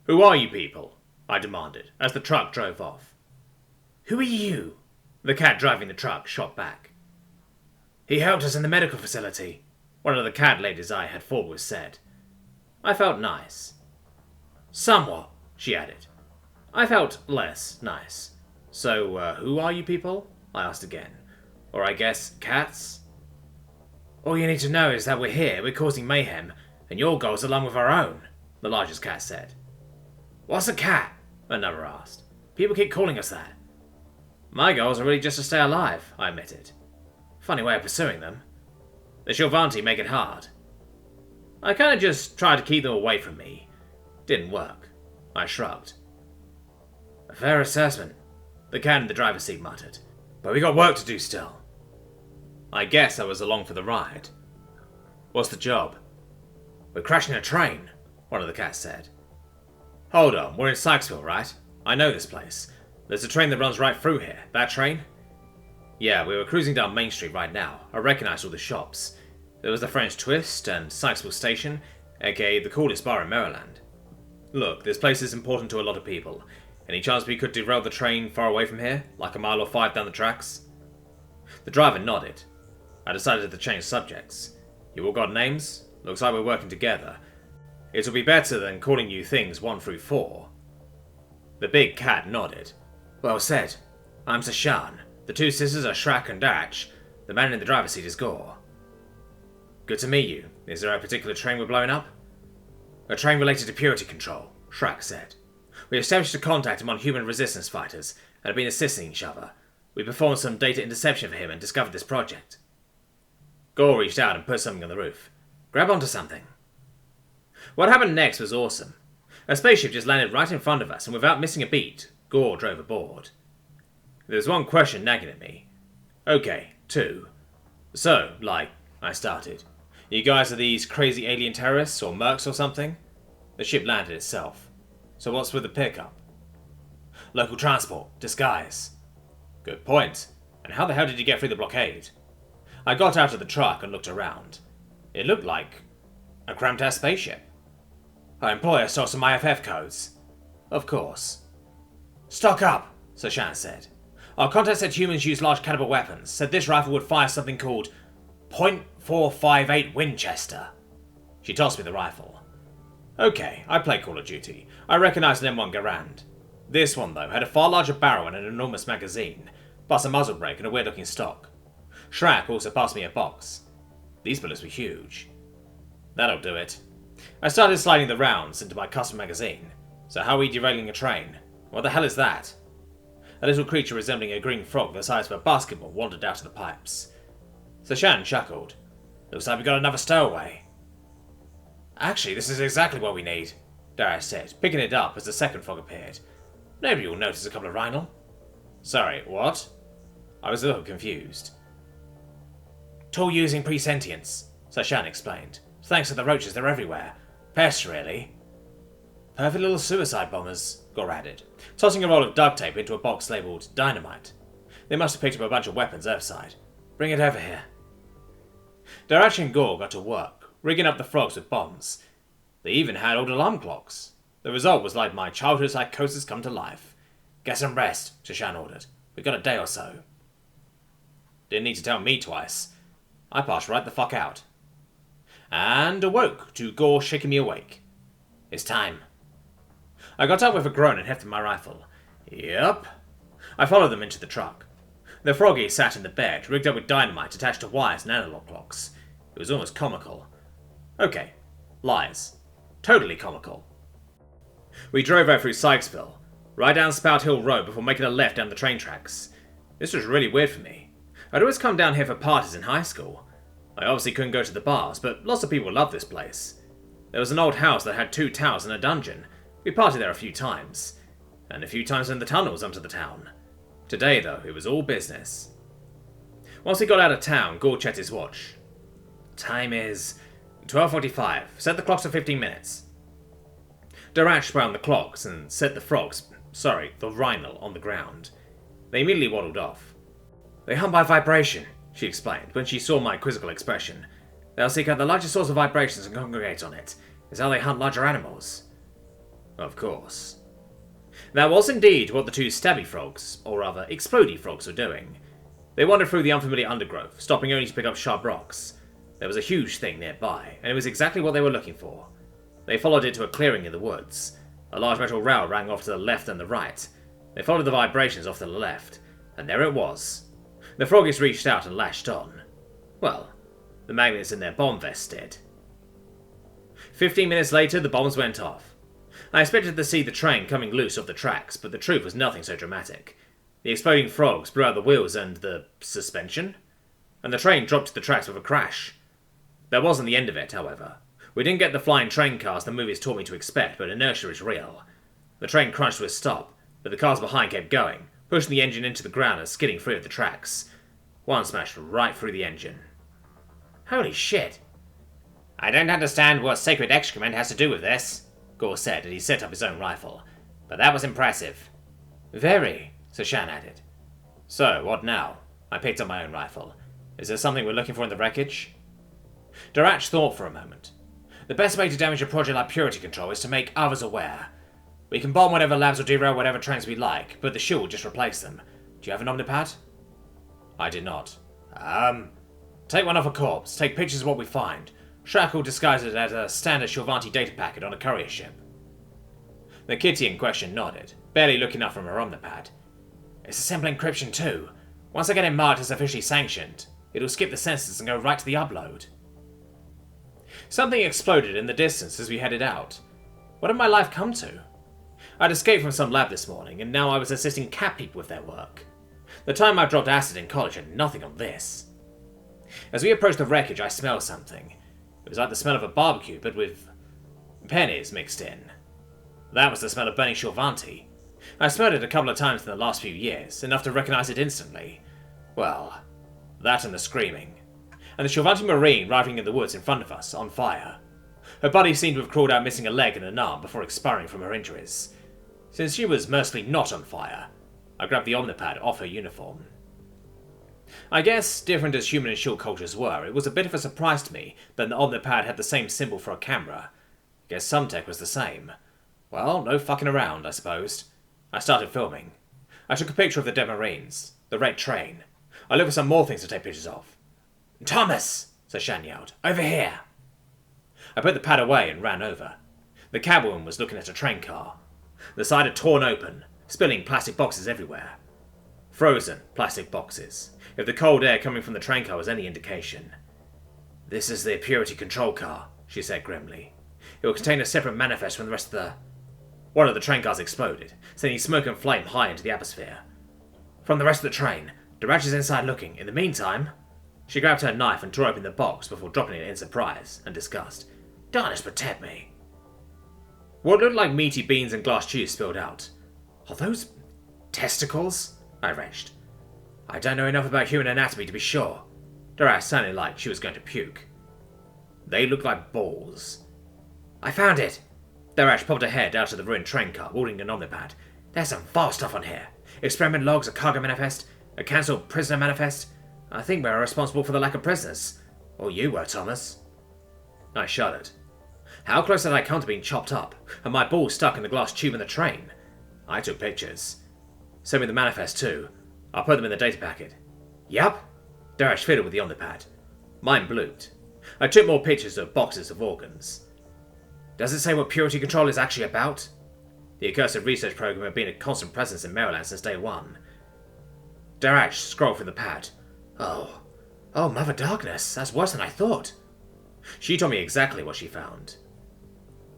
Who are you people? I demanded, as the truck drove off. Who are you? The cat driving the truck shot back. He helped us in the medical facility, one of the cat ladies I had fought with said. I felt nice. Somewhat, she added. I felt less nice. So, who are you people? I asked again. Or I guess, cats? All you need to know is that we're here, we're causing mayhem, and your goals along with our own, the largest cat said. What's a cat? Another asked. People keep calling us that. My goals are really just to stay alive, I admitted. Funny way of pursuing them. The Shilvanti make it hard. I kinda just tried to keep them away from me. Didn't work. I shrugged. A fair assessment, the cat in the driver's seat muttered. But we got work to do still. I guess I was along for the ride. What's the job? We're crashing a train, one of the cats said. Hold on, we're in Sykesville, right? I know this place. There's a train that runs right through here. That train? Yeah, we were cruising down Main Street right now. I recognized all the shops. There was the French Twist and Sykesville Station, aka the coolest bar in Maryland. Look, this place is important to a lot of people. Any chance we could derail the train far away from here? Like a mile or 5 down the tracks? The driver nodded. I decided to change subjects. You all got names? Looks like we're working together. It'll be better than calling you things 1 through 4. The big cat nodded. Well said. I'm Sashan. The 2 sisters are Shrak and Dach. The man in the driver's seat is Gore. Good to meet you. Is there a particular train we're blowing up? A train related to purity control, Shrak said. We established a contact among human resistance fighters and have been assisting each other. We performed some data interception for him and discovered this project. Gore reached out and put something on the roof. Grab onto something. What happened next was awesome. A spaceship just landed right in front of us, and without missing a beat, Gore drove aboard. There was one question nagging at me. Okay, 2. So, I started. You guys are these crazy alien terrorists, or mercs or something? The ship landed itself. So what's with the pickup? Local transport. Disguise. Good point. And how the hell did you get through the blockade? I got out of the truck and looked around. It looked like a cramped-ass spaceship. Our employer saw some IFF codes. Of course. Stock up, Sashan said. Our contact said humans use large caliber weapons, said this rifle would fire something called .458 Winchester. She tossed me the rifle. Okay, I play Call of Duty. I recognized an M1 Garand. This one, though, had a far larger barrel and an enormous magazine, plus a muzzle brake and a weird-looking stock. Shrak also passed me a box. These bullets were huge. That'll do it. I started sliding the rounds into my custom magazine. So how are we derailing a train? What the hell is that? A little creature resembling a green frog the size of a basketball wandered out of the pipes. Sashan chuckled. Looks like we got another stowaway. Actually, this is exactly what we need, Darius said, picking it up as the second frog appeared. Nobody will notice a couple of Yrrol. Sorry, what? I was a little confused. Tool using presentience, Sashan explained. Thanks to the roaches, they're everywhere. Pests, really. Perfect little suicide bombers, Gore added, tossing a roll of duct tape into a box labelled dynamite. They must have picked up a bunch of weapons Earthside. Bring it over here. Darach and Gore got to work, rigging up the frogs with bombs. They even had old alarm clocks. The result was like my childhood psychosis come to life. Get some rest, Sashan ordered. We got a day or so. Didn't need to tell me twice. I passed right the fuck out. And awoke to Gore shaking me awake. It's time. I got up with a groan and hefted my rifle. Yup. I followed them into the truck. The froggy sat in the bed, rigged up with dynamite attached to wires and analog clocks. It was almost comical. Okay, lies. Totally comical. We drove out through Sykesville, right down Spout Hill Road before making a left down the train tracks. This was really weird for me. I'd always come down here for parties in high school. I obviously couldn't go to the bars, but lots of people loved this place. There was an old house that had 2 towers and a dungeon. We partied there a few times. And a few times in the tunnels under the town. Today, though, it was all business. Once we got out of town, Gore checked his watch. Time is 12:45. Set the clocks for 15 minutes. Darach wound the clocks and set the the Yrrol on the ground. They immediately waddled off. They hum by vibration, she explained when she saw my quizzical expression. They'll seek out the largest source of vibrations and congregate on it. It's how they hunt larger animals. Of course. That was indeed what the two stabby frogs, or rather explodey frogs, were doing. They wandered through the unfamiliar undergrowth, stopping only to pick up sharp rocks. There was a huge thing nearby, and it was exactly what they were looking for. They followed it to a clearing in the woods. A large metal rail rang off to the left and the right. They followed the vibrations off to the left, and there it was. The froggies reached out and lashed on. Well, the magnets in their bomb vests did. 15 minutes later, the bombs went off. I expected to see the train coming loose off the tracks, but the truth was nothing so dramatic. The exploding frogs blew out the wheels and the suspension, and the train dropped to the tracks with a crash. That wasn't the end of it, however. We didn't get the flying train cars the movies taught me to expect, but inertia is real. The train crunched to a stop, but the cars behind kept going, pushing the engine into the ground and skidding free of the tracks. One smashed right through the engine. Holy shit. I don't understand what sacred excrement has to do with this, Gore said as he set up his own rifle, but that was impressive. Very, Shan added. So, what now? I picked up my own rifle. Is there something we're looking for in the wreckage? Darach thought for a moment. The best way to damage a project like Purity Control is to make others aware. We can bomb whatever labs or derail whatever trains we like, but the shield will just replace them. Do you have an omnipad? I did not. Take one off a corpse, take pictures of what we find. Shrek will disguise it as a standard Shilvanti data packet on a courier ship. The kitty in question nodded, barely looking up from her omnipad. It's a simple encryption too. Once I get it marked as officially sanctioned, it'll skip the censors and go right to the upload. Something exploded in the distance as we headed out. What had my life come to? I'd escaped from some lab this morning, and now I was assisting cat people with their work. The time I dropped acid in college had nothing on this. As we approached the wreckage, I smelled something. It was like the smell of a barbecue, but with pennies mixed in. That was the smell of burning Shilvanti. I smelled it a couple of times in the last few years, enough to recognize it instantly. Well, that and the screaming. And the Shilvanti Marine arriving in the woods in front of us, on fire. Her body seemed to have crawled out missing a leg and an arm before expiring from her injuries. Since she was mercifully not on fire, I grabbed the omnipad off her uniform. I guess, different as human and shield cultures were, it was a bit of a surprise to me that the omnipad had the same symbol for a camera. Guess some tech was the same. Well, no fucking around, I supposed. I started filming. I took a picture of the dead Marines, the red train. I looked for some more things to take pictures of. Thomas! Shan yelled. Over here! I put the pad away and ran over. The cabwoman was looking at a train car. The side had torn open, spilling plastic boxes everywhere. Frozen plastic boxes, if the cold air coming from the train car was any indication. This is the Purity Control car, she said grimly. It will contain a separate manifest from the rest of the... One of the train cars exploded, sending smoke and flame high into the atmosphere. From the rest of the train, Darach is inside looking. In the meantime... She grabbed her knife and tore open the box before dropping it in surprise and disgust. Darkness protect me. What looked like meaty beans and glass tubes spilled out. Are those testicles? I retched. I don't know enough about human anatomy to be sure. Darach sounded like she was going to puke. They look like balls. I found it! Darach popped her head out of the ruined train car, holding an omnipad. There's some vile stuff on here. Experiment logs, a cargo manifest, a cancelled prisoner manifest. I think we're responsible for the lack of prisoners. Or you were, Thomas. I shuddered. How close had I come to being chopped up, and my balls stuck in the glass tube in the train? I took pictures. Send me the manifest too. I'll put them in the data packet. Yup. Darach fiddled with the omnipad. Mine blooped. I took more pictures of boxes of organs. Does it say what Purity Control is actually about? The accursed research program had been a constant presence in Maryland since day one. Darach scrolled through the pad. Oh, Mother Darkness, that's worse than I thought. She told me exactly what she found.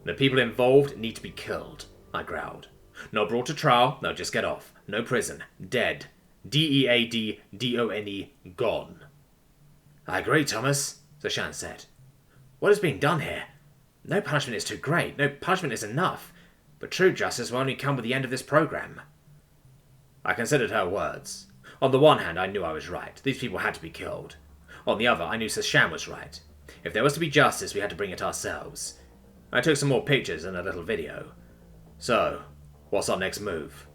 The people involved need to be killed, I growled. Not brought to trial, no, just get off. No prison. Dead. D-E-A-D-D-O-N-E, gone. I agree, Thomas, Shan said. What is being done here? No punishment is too great, no punishment is enough, but true justice will only come with the end of this program. I considered her words. On the one hand, I knew I was right. These people had to be killed. On the other, I knew Shan was right. If there was to be justice, we had to bring it ourselves. I took some more pictures and a little video. So, what's our next move?